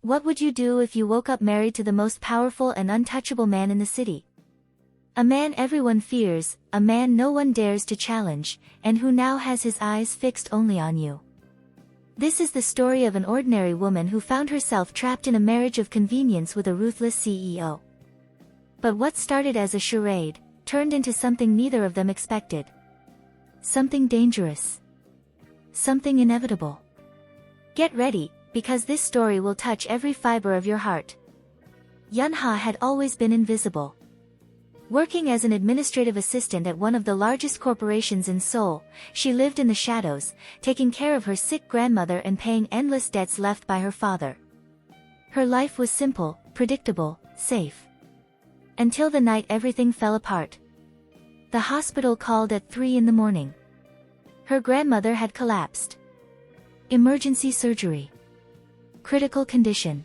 What would you do if you woke up married to the most powerful and untouchable man in the city? A man everyone fears, a man no one dares to challenge, and who now has his eyes fixed only on you. This is the story of an ordinary woman who found herself trapped in a marriage of convenience with a ruthless CEO. But what started as a charade, turned into something neither of them expected. Something dangerous. Something inevitable. Get ready, because this story will touch every fiber of your heart. Yunha had always been invisible. Working as an administrative assistant at one of the largest corporations in Seoul, she lived in the shadows, taking care of her sick grandmother and paying endless debts left by her father. Her life was simple, predictable, safe. Until the night everything fell apart. The hospital called at 3 in the morning. Her grandmother had collapsed. Emergency surgery. Critical condition.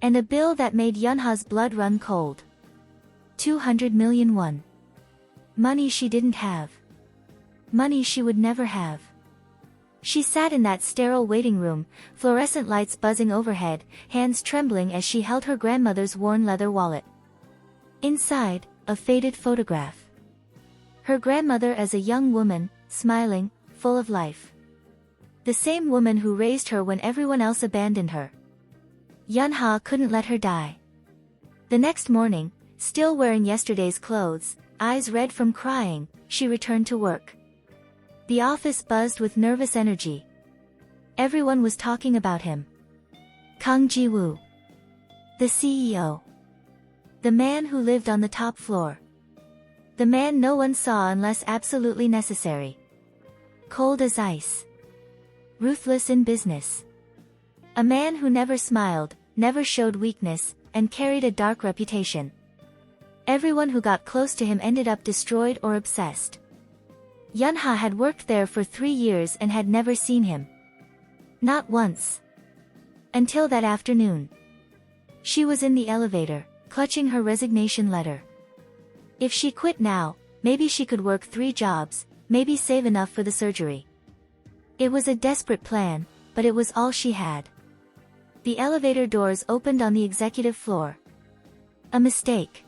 And a bill that made Yunha's blood run cold. 200 million won. Money she didn't have. Money she would never have. She sat in that sterile waiting room, fluorescent lights buzzing overhead, hands trembling as she held her grandmother's worn leather wallet. Inside, a faded photograph. Her grandmother as a young woman, smiling, full of life. The same woman who raised her when everyone else abandoned her. Yunha couldn't let her die. The next morning, still wearing yesterday's clothes, eyes red from crying, she returned to work. The office buzzed with nervous energy. Everyone was talking about him. Kang Ji-woo. The CEO. The man who lived on the top floor. The man no one saw unless absolutely necessary. Cold as ice. Ruthless in business. A man who never smiled, never showed weakness, and carried a dark reputation. Everyone who got close to him ended up destroyed or obsessed. Yunha had worked there for 3 years and had never seen him. Not once. Until that afternoon. She was in the elevator, clutching her resignation letter. If she quit now, maybe she could work 3 jobs, maybe save enough for the surgery. It was a desperate plan, but it was all she had. The elevator doors opened on the executive floor. A mistake.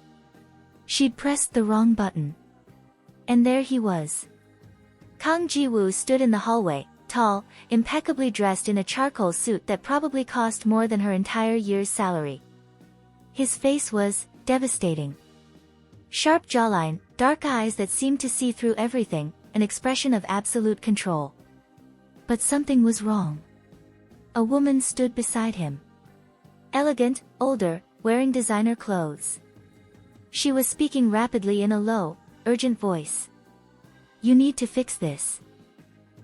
She'd pressed the wrong button. And there he was. Kang Ji-woo stood in the hallway, tall, impeccably dressed in a charcoal suit that probably cost more than her entire year's salary. His face was devastating. Sharp jawline, dark eyes that seemed to see through everything, an expression of absolute control. But something was wrong. A woman stood beside him. Elegant, older, wearing designer clothes. She was speaking rapidly in a low, urgent voice. You need to fix this.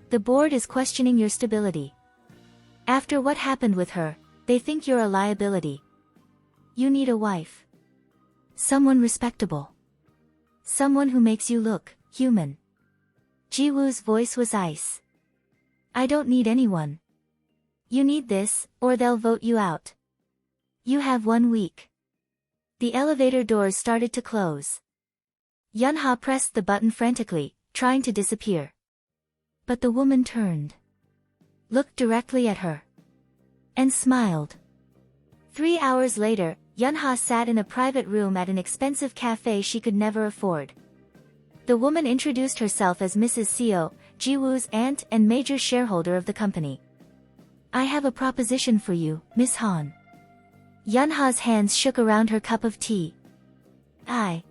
The board is questioning your stability. After what happened with her, they think you're a liability. You need a wife. Someone respectable. Someone who makes you look human. Ji-woo's voice was ice. I don't need anyone. You need this, or they'll vote you out. You have 1 week. The elevator doors started to close. Yunha pressed the button frantically, trying to disappear. But the woman turned. Looked directly at her. And smiled. 3 hours later, Yunha sat in a private room at an expensive cafe she could never afford. The woman introduced herself as Mrs. Seo, Ji-woo's aunt and major shareholder of the company. I have a proposition for you, Miss Han. Yunha's hands shook around her cup of tea. I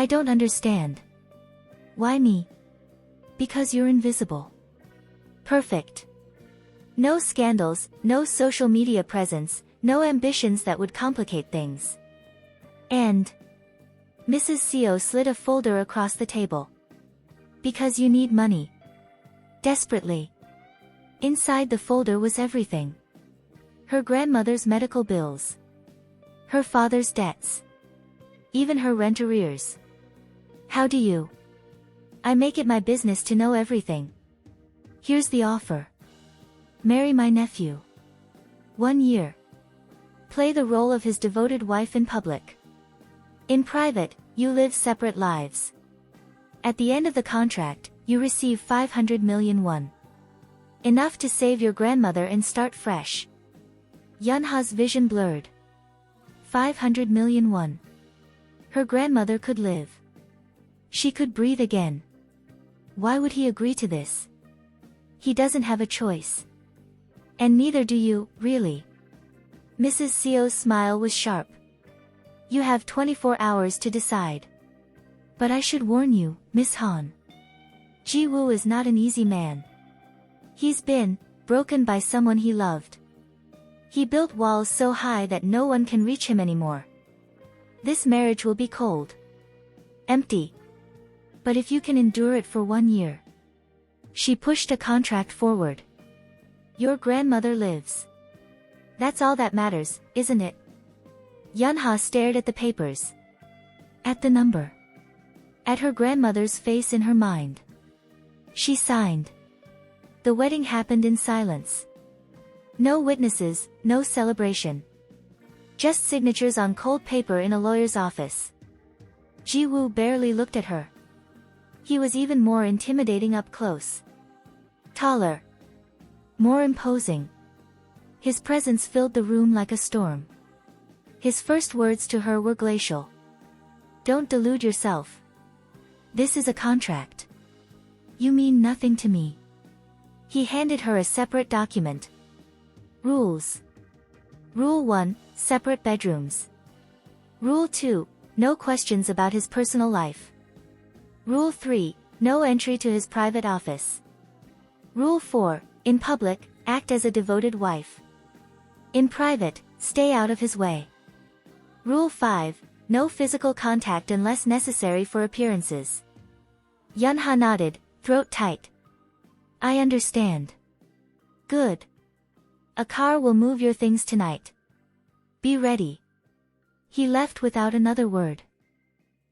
don't understand. Why me? Because you're invisible. Perfect. No scandals, no social media presence, no ambitions that would complicate things. And Mrs. Seo slid a folder across the table. Because you need money. Desperately. Inside the folder was everything. Her grandmother's medical bills. Her father's debts. Even her rent arrears. How do you? I make it my business to know everything. Here's the offer. Marry my nephew. 1 year. Play the role of his devoted wife in public. In private, you live separate lives. At the end of the contract, you receive 500 million won. Enough to save your grandmother and start fresh. Yunha's vision blurred. 500 million won. Her grandmother could live. She could breathe again. Why would he agree to this? He doesn't have a choice. And neither do you, really. Mrs. Seo's smile was sharp. You have 24 hours to decide. But I should warn you, Miss Han. Ji-woo is not an easy man. He's been broken by someone he loved. He built walls so high that no one can reach him anymore. This marriage will be cold. Empty. But if you can endure it for 1 year. She pushed a contract forward. Your grandmother lives. That's all that matters, isn't it? Yunha stared at the papers. At the number. At her grandmother's face in her mind. She signed. The wedding happened in silence. No witnesses, no celebration. Just signatures on cold paper in a lawyer's office. Ji-woo barely looked at her. He was even more intimidating up close. Taller. More imposing. His presence filled the room like a storm. His first words to her were glacial. Don't delude yourself. This is a contract. You mean nothing to me. He handed her a separate document. Rules. Rule 1, separate bedrooms. Rule 2, no questions about his personal life. Rule 3, no entry to his private office. Rule 4, in public, act as a devoted wife. In private, stay out of his way. Rule 5, no physical contact unless necessary for appearances. Yunha nodded, throat tight. I understand. Good. A car will move your things tonight. Be ready. He left without another word.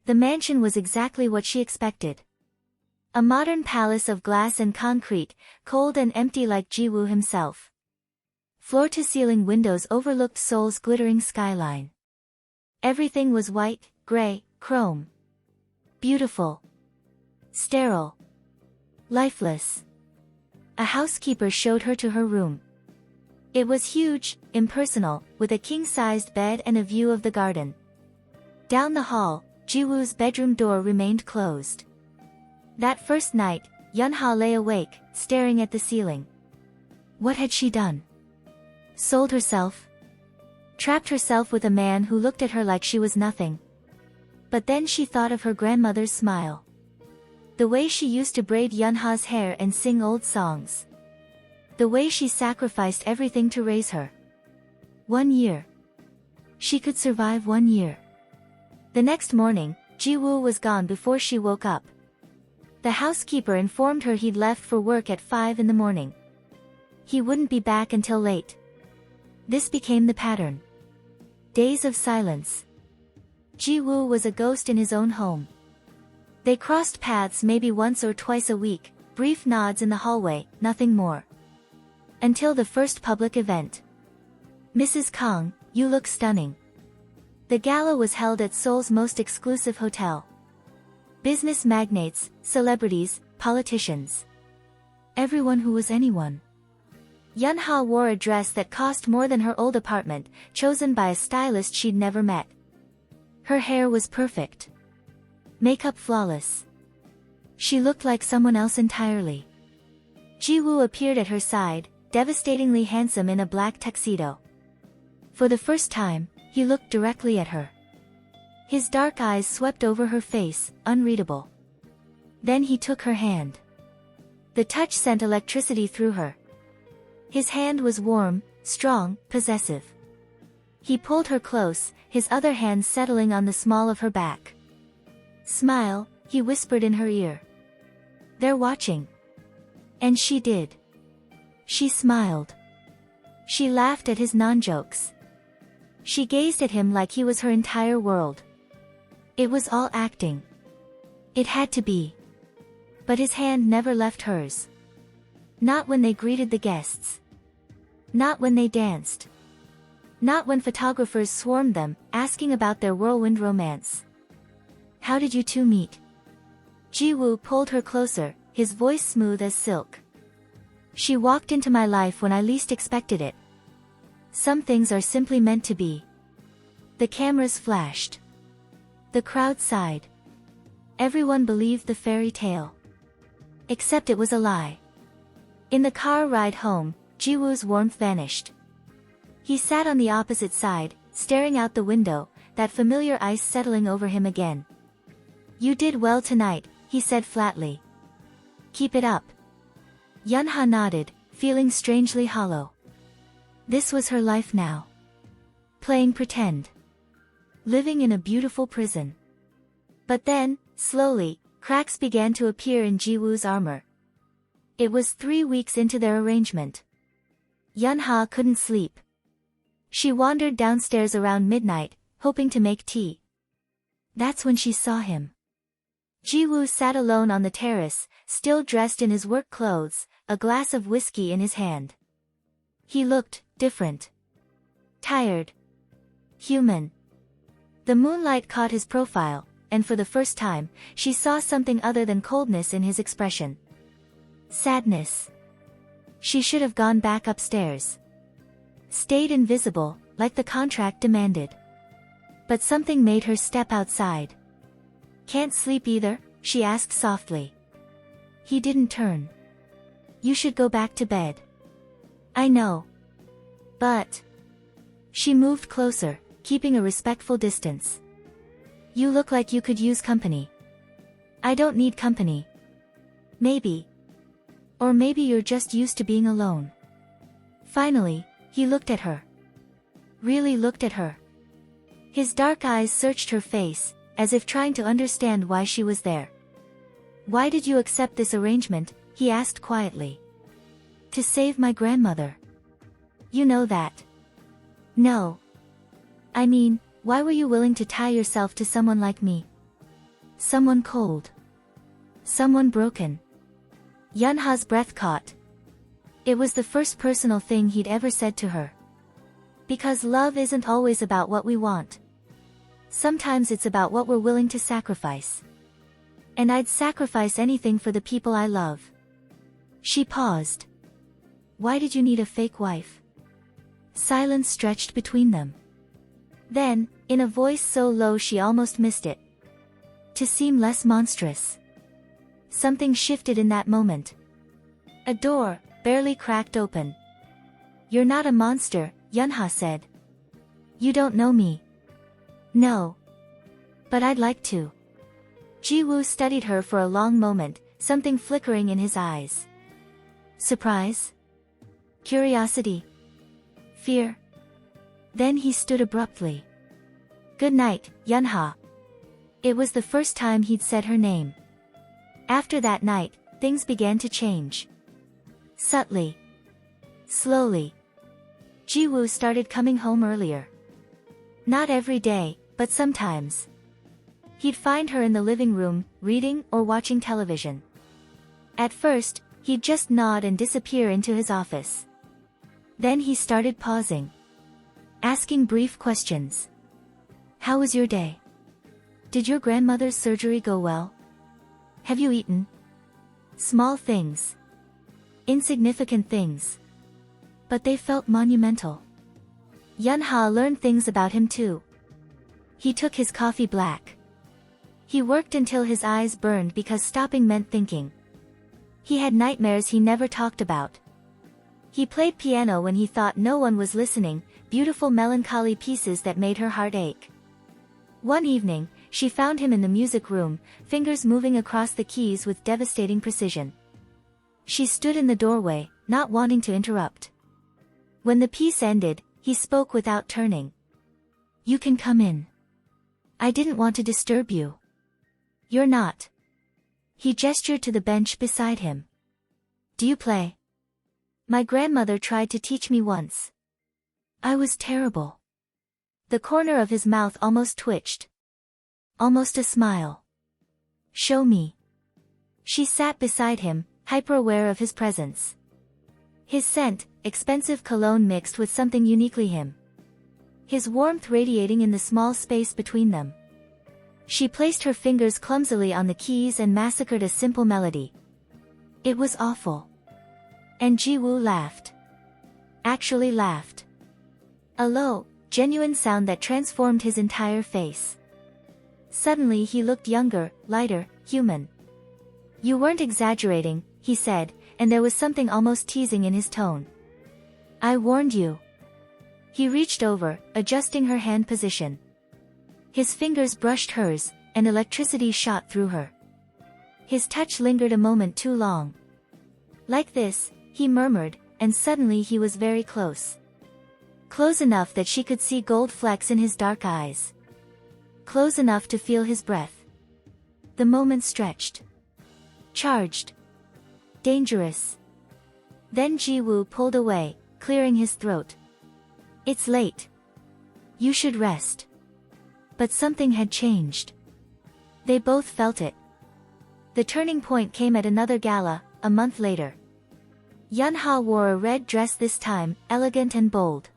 The mansion was exactly what she expected. A modern palace of glass and concrete, cold and empty like Ji-woo himself. Floor-to-ceiling windows overlooked Seoul's glittering skyline. Everything was white, gray, chrome. Beautiful. Sterile. Lifeless. A housekeeper showed her to her room. It was huge, impersonal, with a king-sized bed and a view of the garden. Down the hall, Ji-woo's bedroom door remained closed. That first night, Yunha lay awake, staring at the ceiling. What had she done? Sold herself? Trapped herself with a man who looked at her like she was nothing. But then she thought of her grandmother's smile. The way she used to braid Yunha's hair and sing old songs. The way she sacrificed everything to raise her. 1 year. She could survive 1 year. The next morning, Ji-woo was gone before she woke up. The housekeeper informed her he'd left for work at 5 in the morning. He wouldn't be back until late. This became the pattern. Days of silence. Ji-woo was a ghost in his own home. They crossed paths maybe once or twice a week, brief nods in the hallway, nothing more. Until the first public event. Mrs. Kang, you look stunning. The gala was held at Seoul's most exclusive hotel. Business magnates, celebrities, politicians. Everyone who was anyone. Yunha wore a dress that cost more than her old apartment, chosen by a stylist she'd never met. Her hair was perfect. Makeup flawless. She looked like someone else entirely. Ji-woo appeared at her side, devastatingly handsome in a black tuxedo. For the first time, he looked directly at her. His dark eyes swept over her face, unreadable. Then he took her hand. The touch sent electricity through her. His hand was warm, strong, possessive. He pulled her close, his other hand settling on the small of her back. Smile, he whispered in her ear. They're watching. And she did. She smiled. She laughed at his non-jokes. She gazed at him like he was her entire world. It was all acting. It had to be. But his hand never left hers. Not when they greeted the guests. Not when they danced. Not when photographers swarmed them, asking about their whirlwind romance. How did you two meet? Ji-woo pulled her closer, his voice smooth as silk. She walked into my life when I least expected it. Some things are simply meant to be. The cameras flashed. The crowd sighed. Everyone believed the fairy tale. Except it was a lie. In the car ride home, Jiwoo's warmth vanished. He sat on the opposite side, staring out the window, that familiar ice settling over him again. "You did well tonight," he said flatly. "Keep it up." Yunha nodded, feeling strangely hollow. This was her life now. Playing pretend. Living in a beautiful prison. But then, slowly, cracks began to appear in Jiwoo's armor. It was 3 weeks into their arrangement. Yunha couldn't sleep. She wandered downstairs around midnight, hoping to make tea. That's when she saw him. Jiwoo sat alone on the terrace, still dressed in his work clothes, a glass of whiskey in his hand. He looked different. Tired. Human. The moonlight caught his profile, and for the first time, she saw something other than coldness in his expression. Sadness. She should have gone back upstairs. Stayed invisible, like the contract demanded. But something made her step outside. "Can't sleep either?" she asked softly. He didn't turn. "You should go back to bed." "I know. But..." She moved closer, keeping a respectful distance. "You look like you could use company." "I don't need company." "Maybe. Or maybe you're just used to being alone." Finally, he looked at her. Really looked at her. His dark eyes searched her face, as if trying to understand why she was there. "Why did you accept this arrangement?" he asked quietly. "To save my grandmother." "You know that." "No. I mean, why were you willing to tie yourself to someone like me? Someone cold. Someone broken." Yunha's breath caught. It was the first personal thing he'd ever said to her. Because love isn't always about what we want. Sometimes it's about what we're willing to sacrifice. And I'd sacrifice anything for the people I love. She paused. "Why did you need a fake wife?" Silence stretched between them. Then, in a voice so low she almost missed it. "To seem less monstrous." Something shifted in that moment. A door, barely cracked open. "You're not a monster," Yunha said. "You don't know me." "No. But I'd like to." Jiwoo studied her for a long moment, something flickering in his eyes. Surprise? Curiosity? Fear? Then he stood abruptly. "Good night, Yunha." It was the first time he'd said her name. After that night, things began to change. Subtly. Slowly. Jiwoo started coming home earlier. Not every day, but sometimes. He'd find her in the living room, reading or watching television. At first, he'd just nod and disappear into his office. Then he started pausing. Asking brief questions. "How was your day? Did your grandmother's surgery go well? Have you eaten?" Small things. Insignificant things. But they felt monumental. Yunha learned things about him too. He took his coffee black. He worked until his eyes burned because stopping meant thinking. He had nightmares he never talked about. He played piano when he thought no one was listening, beautiful melancholy pieces that made her heart ache. One evening, she found him in the music room, fingers moving across the keys with devastating precision. She stood in the doorway, not wanting to interrupt. When the piece ended, he spoke without turning. "You can come in. I didn't want to disturb you." "You're not." He gestured to the bench beside him. "Do you play?" "My grandmother tried to teach me once." "I was terrible." The corner of his mouth almost twitched. Almost a smile. "Show me." She sat beside him, hyper-aware of his presence. His scent, expensive cologne mixed with something uniquely him. His warmth radiating in the small space between them. She placed her fingers clumsily on the keys and massacred a simple melody. It was awful. And Jiwoo laughed. Actually laughed. A low, genuine sound that transformed his entire face. Suddenly he looked younger, lighter, human. You weren't exaggerating, he said, and there was something almost teasing in his tone. I warned you. He reached over, adjusting her hand position. His fingers brushed hers, and electricity shot through her. His touch lingered a moment too long. Like this, he murmured, and suddenly he was very close. Close enough that she could see gold flecks in his dark eyes. Close enough to feel his breath. The moment stretched. Charged. Dangerous. Then Ji-woo pulled away, clearing his throat. It's late. You should rest. But something had changed. They both felt it. The turning point came at another gala, a month later. Yun-ha wore a red dress this time, elegant and bold.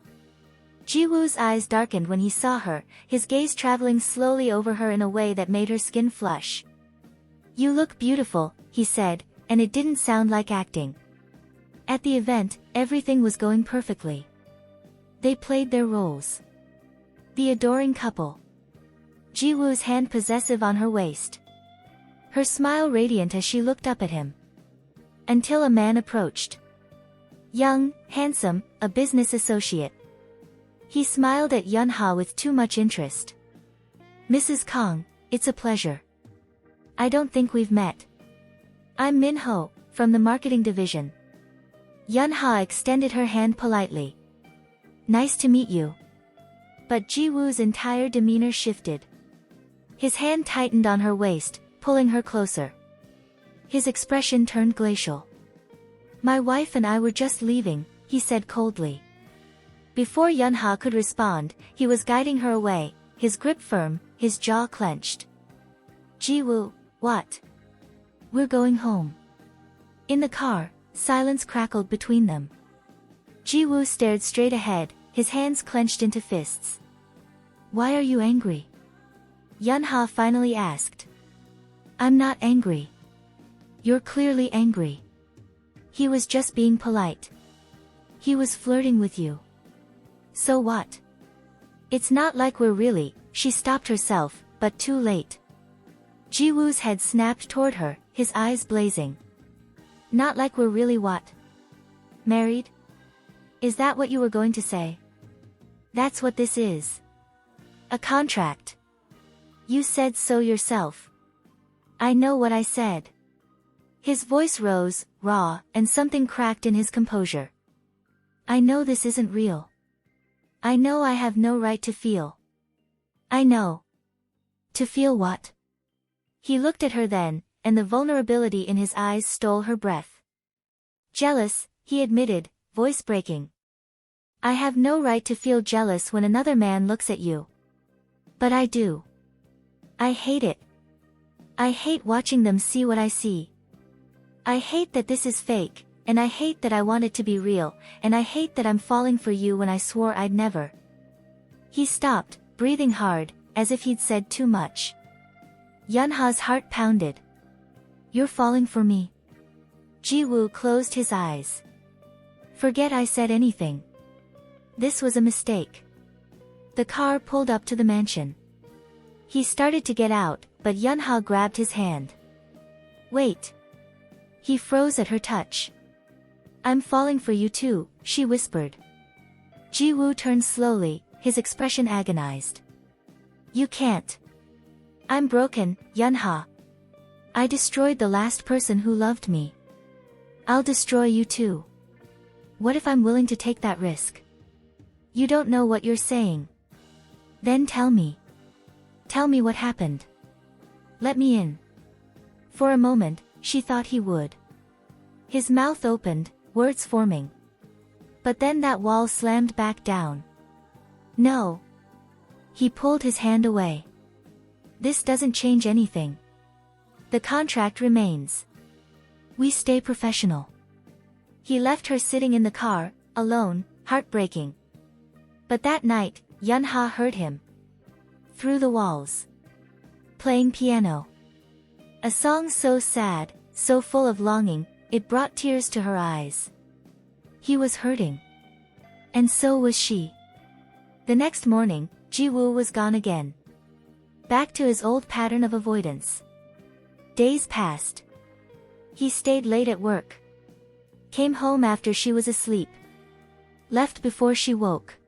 Ji-woo's eyes darkened when he saw her, his gaze traveling slowly over her in a way that made her skin flush. You look beautiful, he said, and it didn't sound like acting. At the event, everything was going perfectly. They played their roles. The adoring couple. Ji-woo's hand possessive on her waist. Her smile radiant as she looked up at him. Until a man approached. Young, handsome, a business associate. He smiled at Yun-ha with too much interest. Mrs. Kong, it's a pleasure. I don't think we've met. I'm Min-ho, from the marketing division. Yun-ha extended her hand politely. Nice to meet you. But Ji-woo's entire demeanor shifted. His hand tightened on her waist, pulling her closer. His expression turned glacial. My wife and I were just leaving, he said coldly. Before Yun-ha could respond, he was guiding her away, his grip firm, his jaw clenched. Ji-woo, what? We're going home. In the car, silence crackled between them. Ji-woo stared straight ahead, his hands clenched into fists. Why are you angry? Yun-ha finally asked. I'm not angry. You're clearly angry. He was just being polite. He was flirting with you. So what? It's not like we're really, she stopped herself, but too late. Ji-woo's head snapped toward her, his eyes blazing. Not like we're really what? Married? Is that what you were going to say? That's what this is. A contract. You said so yourself. I know what I said. His voice rose, raw, and something cracked in his composure. I know this isn't real. I know I have no right to feel. I know. To feel what? He looked at her then, and the vulnerability in his eyes stole her breath. Jealous, he admitted, voice breaking. I have no right to feel jealous when another man looks at you. But I do. I hate it. I hate watching them see what I see. I hate that this is fake, and I hate that I want it to be real, and I hate that I'm falling for you when I swore I'd never. He stopped, breathing hard, as if he'd said too much. Yun-ha's heart pounded. You're falling for me? Ji-woo closed his eyes. Forget I said anything. This was a mistake. The car pulled up to the mansion. He started to get out, but Yun-ha grabbed his hand. Wait. He froze at her touch. I'm falling for you too, she whispered. Ji-woo turned slowly, his expression agonized. You can't. I'm broken, Yun-ha. I destroyed the last person who loved me. I'll destroy you too. What if I'm willing to take that risk? You don't know what you're saying. Then tell me. Tell me what happened. Let me in. For a moment, she thought he would. His mouth opened, words forming. But then that wall slammed back down. No. He pulled his hand away. This doesn't change anything. The contract remains. We stay professional. He left her sitting in the car, alone, heartbreaking. But that night, Yun-ha heard him. Through the walls. Playing piano. A song so sad, so full of longing, it brought tears to her eyes. He was hurting. And so was she. The next morning, Ji-woo was gone again. Back to his old pattern of avoidance. Days passed. He stayed late at work. Came home after she was asleep. Left before she woke.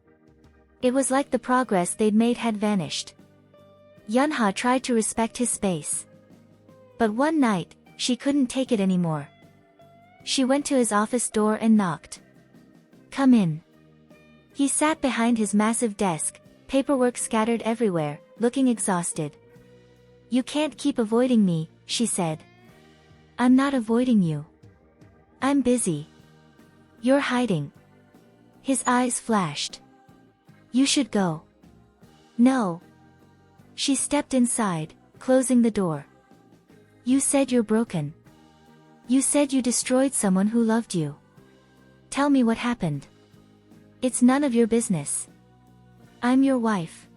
It was like the progress they'd made had vanished. Yunha tried to respect his space. But one night, she couldn't take it anymore. She went to his office door and knocked. "Come in." He sat behind his massive desk, paperwork scattered everywhere, looking exhausted. "You can't keep avoiding me," she said. "I'm not avoiding you. I'm busy." "You're hiding." His eyes flashed. "You should go." "No." She stepped inside, closing the door. "You said you're broken. You said you destroyed someone who loved you. Tell me what happened." "It's none of your business. I'm your wife."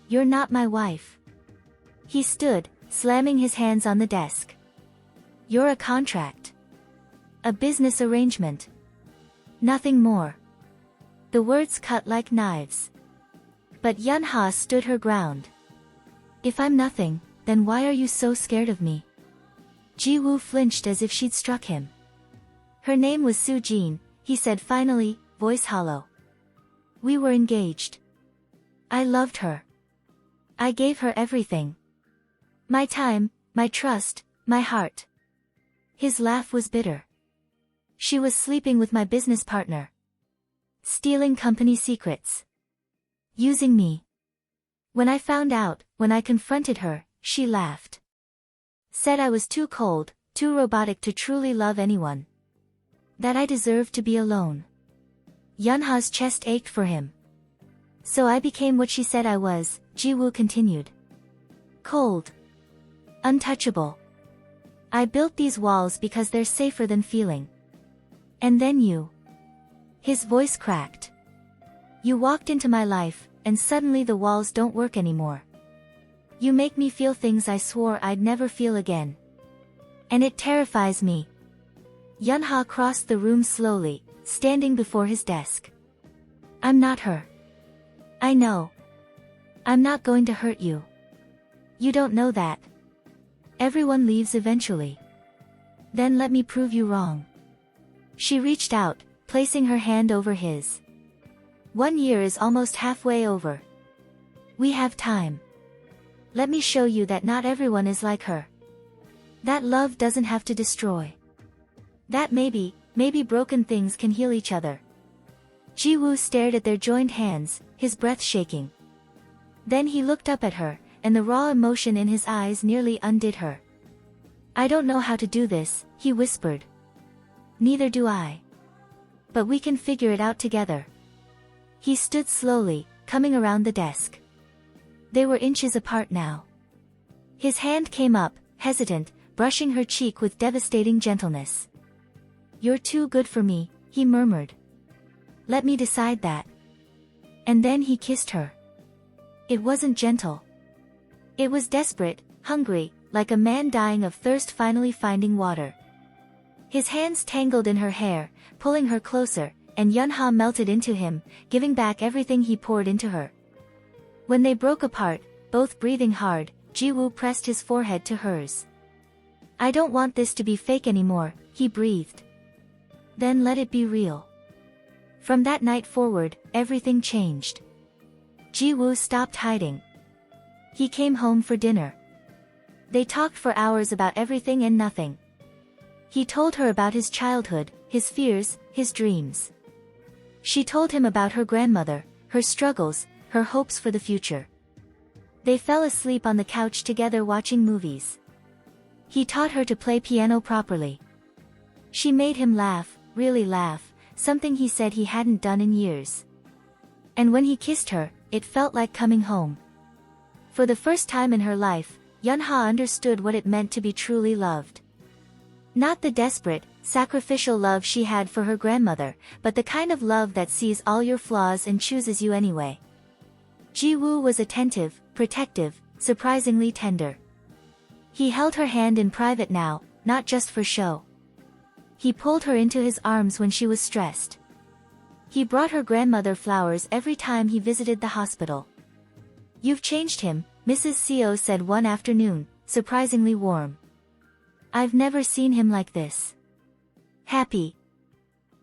"You're not my wife." He stood, slamming his hands on the desk. "You're a contract. A business arrangement. Nothing more." The words cut like knives. But Yunha stood her ground. "If I'm nothing, then why are you so scared of me?" Ji-woo flinched as if she'd struck him. "Her name was Soo-jin," he said finally, voice hollow. "We were engaged. I loved her. I gave her everything. My time, my trust, my heart." His laugh was bitter. "She was sleeping with my business partner. Stealing company secrets. Using me. When I found out, when I confronted her, she laughed. Said I was too cold, too robotic to truly love anyone. That I deserved to be alone." Yunha's chest ached for him. "So I became what she said I was," Ji-woo continued. "Cold. Untouchable. I built these walls because they're safer than feeling. And then you." His voice cracked. "You walked into my life, and suddenly the walls don't work anymore. You make me feel things I swore I'd never feel again. And it terrifies me." Yunha crossed the room slowly, standing before his desk. "I'm not her. I know. I'm not going to hurt you. You don't know that. Everyone leaves eventually. Then let me prove you wrong." She reached out, placing her hand over his. "1 year is almost halfway over. We have time. Let me show you that not everyone is like her. That love doesn't have to destroy. That maybe broken things can heal each other." Ji-woo stared at their joined hands, his breath shaking. Then he looked up at her, and the raw emotion in his eyes nearly undid her. "I don't know how to do this," he whispered. "Neither do I. But we can figure it out together." He stood slowly, coming around the desk. They were inches apart now. His hand came up, hesitant, brushing her cheek with devastating gentleness. "You're too good for me," he murmured. "Let me decide that." And then he kissed her. It wasn't gentle. It was desperate, hungry, like a man dying of thirst finally finding water. His hands tangled in her hair, pulling her closer, and Yunha melted into him, giving back everything he poured into her. When they broke apart, both breathing hard, Ji-woo pressed his forehead to hers. "I don't want this to be fake anymore," he breathed. "Then let it be real." From that night forward, everything changed. Ji-woo stopped hiding. He came home for dinner. They talked for hours about everything and nothing. He told her about his childhood, his fears, his dreams. She told him about her grandmother, her struggles, her hopes for the future. They fell asleep on the couch together watching movies. He taught her to play piano properly. She made him laugh, really laugh, something he said he hadn't done in years. And when he kissed her, it felt like coming home. For the first time in her life, Yunha understood what it meant to be truly loved. Not the desperate, sacrificial love she had for her grandmother, but the kind of love that sees all your flaws and chooses you anyway. Ji-woo was attentive, protective, surprisingly tender. He held her hand in private now, not just for show. He pulled her into his arms when she was stressed. He brought her grandmother flowers every time he visited the hospital. "You've changed him," Mrs. Seo said one afternoon, surprisingly warm. "I've never seen him like this. Happy.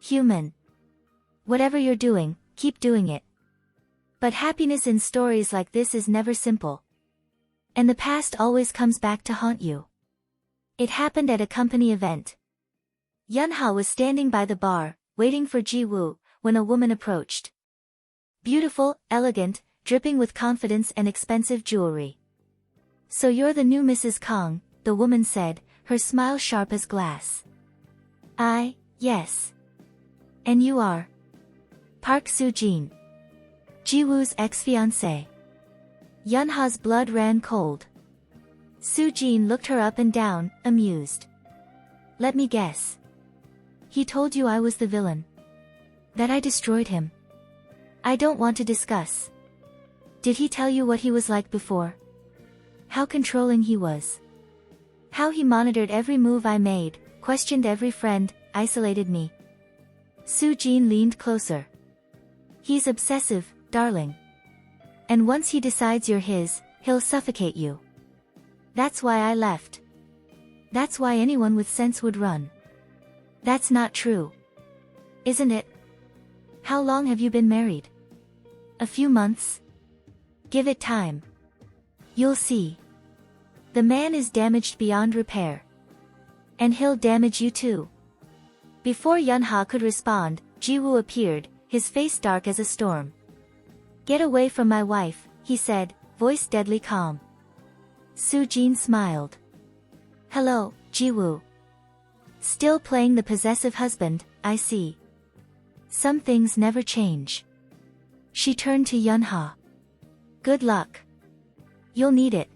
Human. Whatever you're doing, keep doing it." But happiness in stories like this is never simple. And the past always comes back to haunt you. It happened at a company event. Yunha was standing by the bar, waiting for Ji-woo, when a woman approached. Beautiful, elegant, dripping with confidence and expensive jewelry. "So you're the new Mrs. Kong," the woman said, her smile sharp as glass. Yes. And you are?" "Park Soo-jin. Ji-woo's ex-fiancé." Yunha's blood ran cold. Soo-jin looked her up and down, amused. "Let me guess. He told you I was the villain. That I destroyed him. I don't want to discuss. Did he tell you what he was like before? How controlling he was? How he monitored every move I made, questioned every friend, isolated me?" Soo-jin leaned closer. "He's obsessive, darling. And once he decides you're his, he'll suffocate you. That's why I left. That's why anyone with sense would run." "That's not true. Isn't it? How long have you been married?" "A few months. Give it time. You'll see. The man is damaged beyond repair. And he'll damage you too." Before Yunha could respond, Ji-woo appeared, his face dark as a storm. "Get away from my wife," he said, voice deadly calm. Soo-jin smiled. "Hello, Ji-woo. Still playing the possessive husband, I see. Some things never change." She turned to Yunha. "Good luck. You'll need it."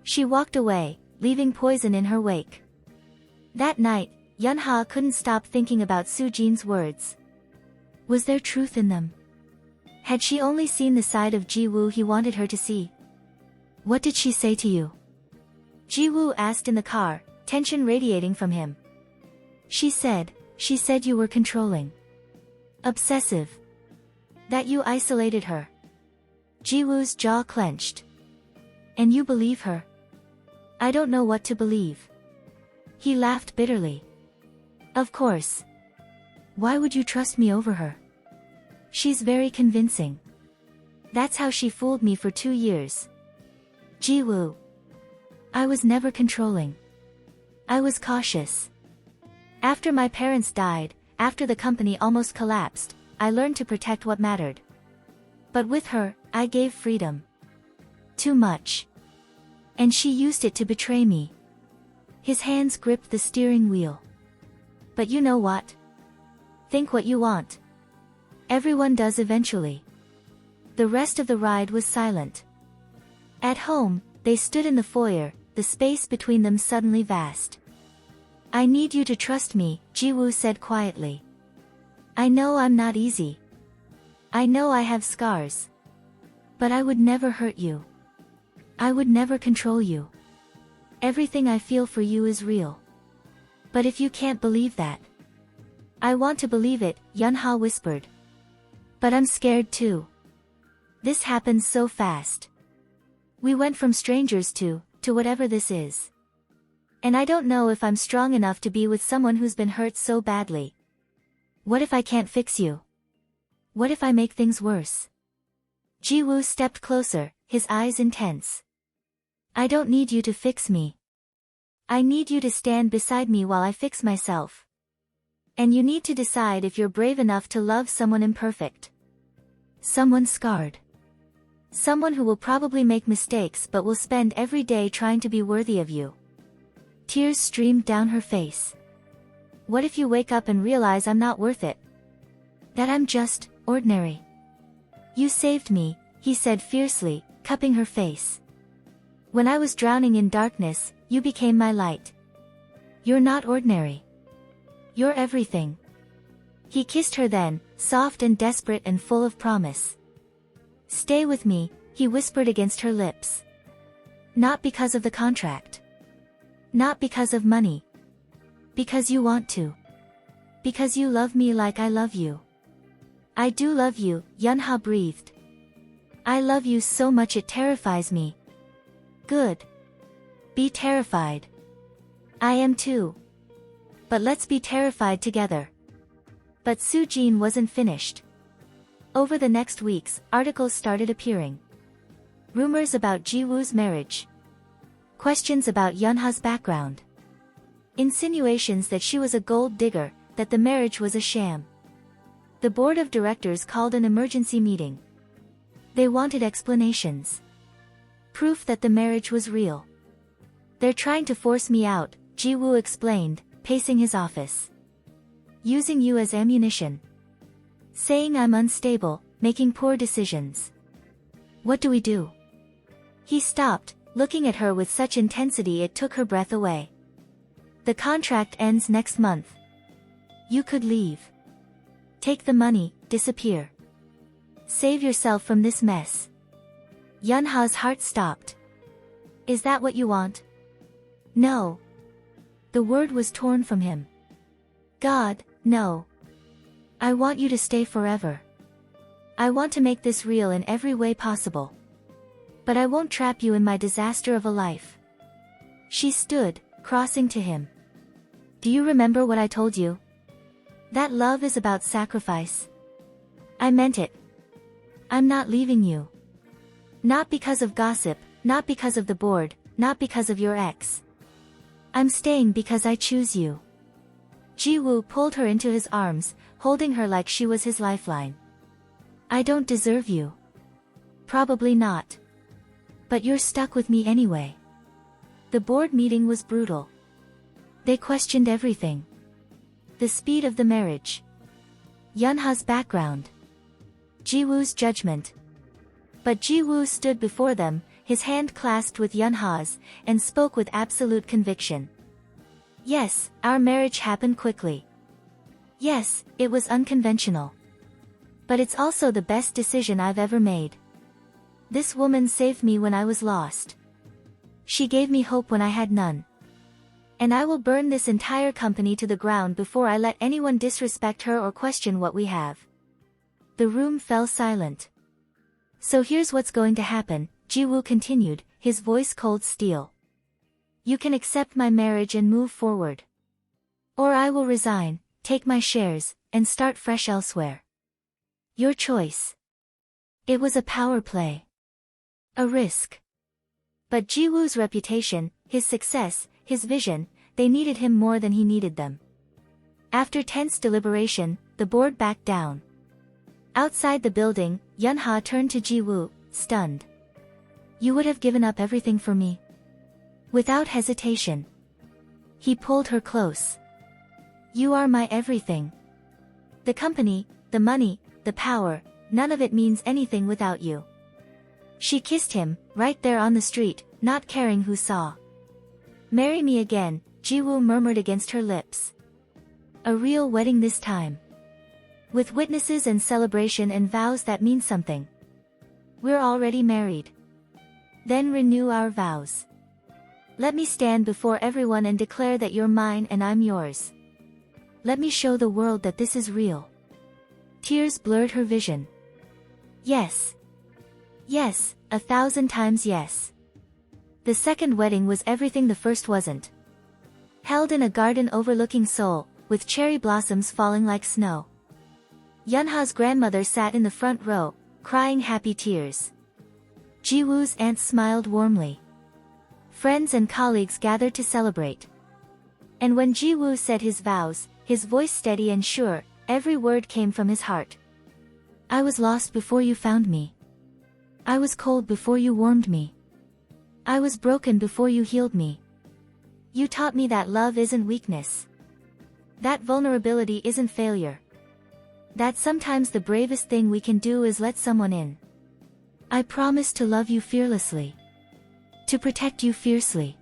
She walked away, leaving poison in her wake. That night, Yunha couldn't stop thinking about Soo-jin's words. Was there truth in them? Had she only seen the side of Ji-woo he wanted her to see? "What did she say to you?" Ji-woo asked in the car, tension radiating from him. She said you were controlling. Obsessive. That you isolated her." Ji-woo's jaw clenched. "And you believe her?" "I don't know what to believe." He laughed bitterly. "Of course. Why would you trust me over her? She's very convincing. That's how she fooled me for 2 years." "Ji-woo. I was never controlling. I was cautious. After my parents died, after the company almost collapsed, I learned to protect what mattered. But with her, I gave freedom. Too much. And she used it to betray me." His hands gripped the steering wheel. "But you know what? Think what you want. Everyone does eventually." The rest of the ride was silent. At home, they stood in the foyer, the space between them suddenly vast. "I need you to trust me," Ji-woo said quietly. "I know I'm not easy. I know I have scars. But I would never hurt you. I would never control you. Everything I feel for you is real. But if you can't believe that—" "I want to believe it," Yunha whispered. "But I'm scared too. This happened so fast. We went from strangers to whatever this is. And I don't know if I'm strong enough to be with someone who's been hurt so badly. What if I can't fix you? What if I make things worse?" Ji-woo stepped closer, his eyes intense. "I don't need you to fix me. I need you to stand beside me while I fix myself. And you need to decide if you're brave enough to love someone imperfect. Someone scarred. Someone who will probably make mistakes but will spend every day trying to be worthy of you." Tears streamed down her face. "What if you wake up and realize I'm not worth it? That I'm just ordinary?" "You saved me," he said fiercely, cupping her face. "When I was drowning in darkness, you became my light. You're not ordinary. You're everything." He kissed her then, soft and desperate and full of promise. "Stay with me," he whispered against her lips. "Not because of the contract. Not because of money. Because you want to. Because you love me like I love you. I do love you, Yunha breathed. I love you so much it terrifies me. Good. Be terrified. I am too. But let's be terrified together. But Sujin wasn't finished. Over the next weeks, articles started appearing. Rumors about Jiwoo's marriage. Questions about Yunha's background. Insinuations that she was a gold digger, that the marriage was a sham. The board of directors called an emergency meeting. They wanted explanations. Proof that the marriage was real. They're trying to force me out, Jiwoo explained, pacing his office. Using you as ammunition. Saying I'm unstable, making poor decisions. What do we do? He stopped, looking at her with such intensity it took her breath away. The contract ends next month. You could leave. Take the money, disappear. Save yourself from this mess. Yunha's heart stopped. Is that what you want? No. The word was torn from him. God, no. I want you to stay forever. I want to make this real in every way possible. But I won't trap you in my disaster of a life. She stood, crossing to him. Do you remember what I told you? That love is about sacrifice. I meant it. I'm not leaving you. Not because of gossip, not because of the board, not because of your ex. I'm staying because I choose you. Jiwoo pulled her into his arms, holding her like she was his lifeline. I don't deserve you. Probably not. But you're stuck with me anyway. The board meeting was brutal. They questioned everything. The speed of the marriage. Yunha's background. Jiwoo's judgment. But Jiwoo stood before them, his hand clasped with Yunha's, and spoke with absolute conviction. Yes, our marriage happened quickly. Yes, it was unconventional. But it's also the best decision I've ever made. This woman saved me when I was lost. She gave me hope when I had none. And I will burn this entire company to the ground before I let anyone disrespect her or question what we have. The room fell silent. So here's what's going to happen, Jiwoo continued, his voice cold steel. You can accept my marriage and move forward. Or I will resign, take my shares, and start fresh elsewhere. Your choice. It was a power play. A risk. But Jiwoo's reputation, his success, his vision, they needed him more than he needed them. After tense deliberation, the board backed down. Outside the building, Yunha turned to Jiwoo, stunned. You would have given up everything for me? Without hesitation. He pulled her close. You are my everything. The company, the money, the power, none of it means anything without you. She kissed him, right there on the street, not caring who saw. Marry me again, Jiwoo murmured against her lips. A real wedding this time. With witnesses and celebration and vows that mean something. We're already married. Then renew our vows. Let me stand before everyone and declare that you're mine and I'm yours. Let me show the world that this is real. Tears blurred her vision. Yes. Yes, 1,000 times yes. The second wedding was everything the first wasn't. Held in a garden overlooking Seoul, with cherry blossoms falling like snow. Yunha's grandmother sat in the front row, crying happy tears. Jiwoo's aunt smiled warmly. Friends and colleagues gathered to celebrate. And when Jiwoo said his vows, his voice steady and sure, every word came from his heart. I was lost before you found me. I was cold before you warmed me. I was broken before you healed me. You taught me that love isn't weakness. That vulnerability isn't failure. That sometimes the bravest thing we can do is let someone in. I promise to love you fearlessly. To protect you fiercely.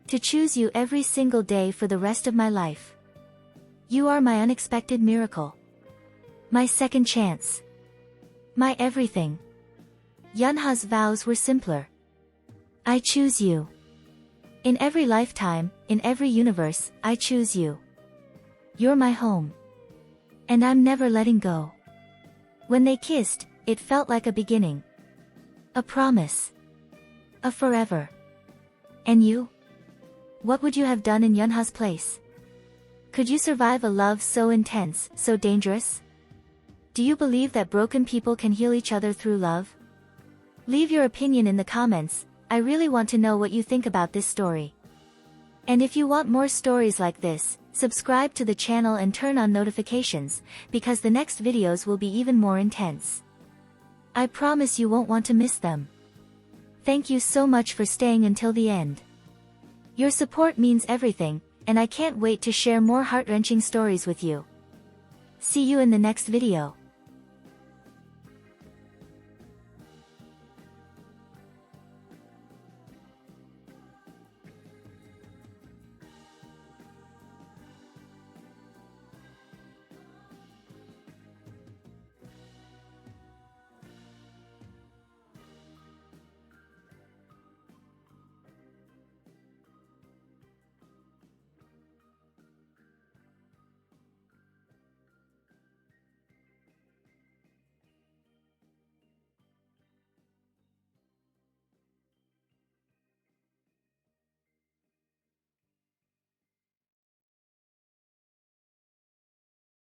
To choose you every single day for the rest of my life. You are my unexpected miracle. My second chance. My everything. Yunha's vows were simpler. I choose you. In every lifetime, in every universe, I choose you. You're my home. And I'm never letting go. When they kissed, it felt like a beginning. A promise. A forever. And you? What would you have done in Yunha's place? Could you survive a love so intense, so dangerous? Do you believe that broken people can heal each other through love? Leave your opinion in the comments. I really want to know what you think about this story. And if you want more stories like this, subscribe to the channel and turn on notifications, because the next videos will be even more intense. I promise you won't want to miss them. Thank you so much for staying until the end. Your support means everything, and I can't wait to share more heart-wrenching stories with you. See you in the next video.